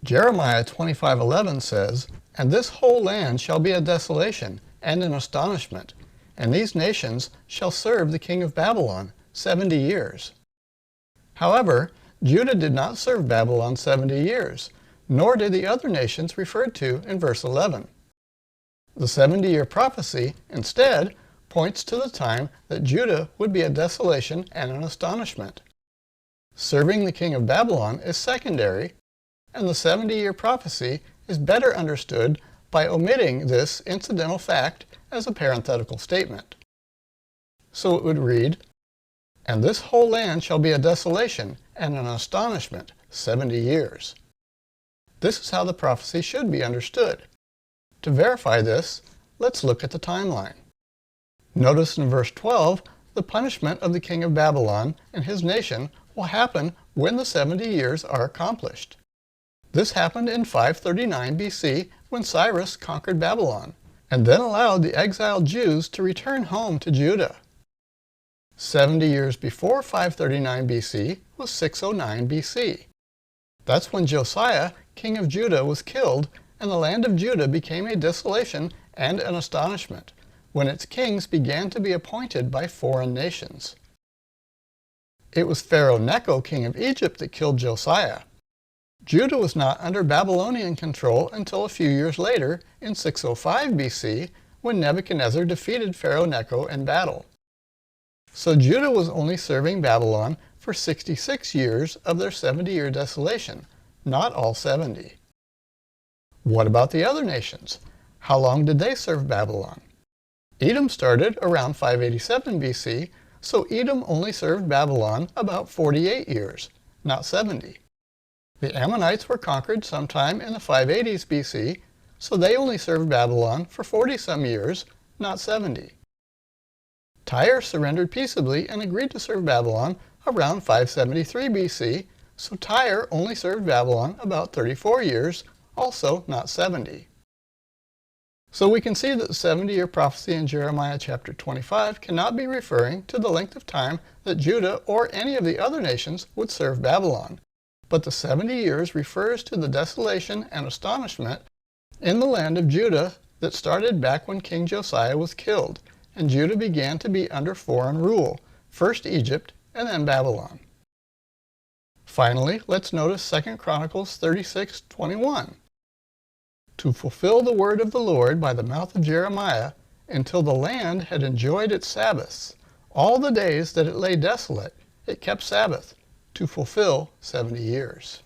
Jeremiah 25:11 says, "And this whole land shall be a desolation and an astonishment, and these nations shall serve the king of Babylon 70 years." However, Judah did not serve Babylon 70 years, nor did the other nations referred to in verse 11. The 70-year prophecy, instead, points to the time that Judah would be a desolation and an astonishment. Serving the king of Babylon is secondary, and the 70-year prophecy is better understood by omitting this incidental fact as a parenthetical statement. So it would read, "And this whole land shall be a desolation and an astonishment 70 years." This is how the prophecy should be understood. To verify this, let's look at the timeline. Notice in verse 12, the punishment of the king of Babylon and his nation will happen when the 70 years are accomplished. This happened in 539 BC when Cyrus conquered Babylon, and then allowed the exiled Jews to return home to Judah. 70 years before 539 BC was 609 BC. That's when Josiah, king of Judah, was killed, and the land of Judah became a desolation and an astonishment, when its kings began to be appointed by foreign nations. It was Pharaoh Necho, king of Egypt, that killed Josiah. Judah was not under Babylonian control until a few years later, in 605 BC, when Nebuchadnezzar defeated Pharaoh Necho in battle. So Judah was only serving Babylon for 66 years of their 70-year desolation, not all 70. What about the other nations? How long did they serve Babylon? Edom started around 587 BC, so Edom only served Babylon about 48 years, not 70. The Ammonites were conquered sometime in the 580s BC, so they only served Babylon for 40-some years, not 70. Tyre surrendered peaceably and agreed to serve Babylon around 573 BC, so Tyre only served Babylon about 34 years, also not 70. So we can see that the 70-year prophecy in Jeremiah chapter 25 cannot be referring to the length of time that Judah or any of the other nations would serve Babylon, but the 70 years refers to the desolation and astonishment in the land of Judah that started back when King Josiah was killed, and Judah began to be under foreign rule, first Egypt and then Babylon. Finally, let's notice 2 Chronicles 36:21. "To fulfill the word of the Lord by the mouth of Jeremiah, until the land had enjoyed its Sabbaths. All the days that it lay desolate, it kept Sabbath, to fulfill 70 years.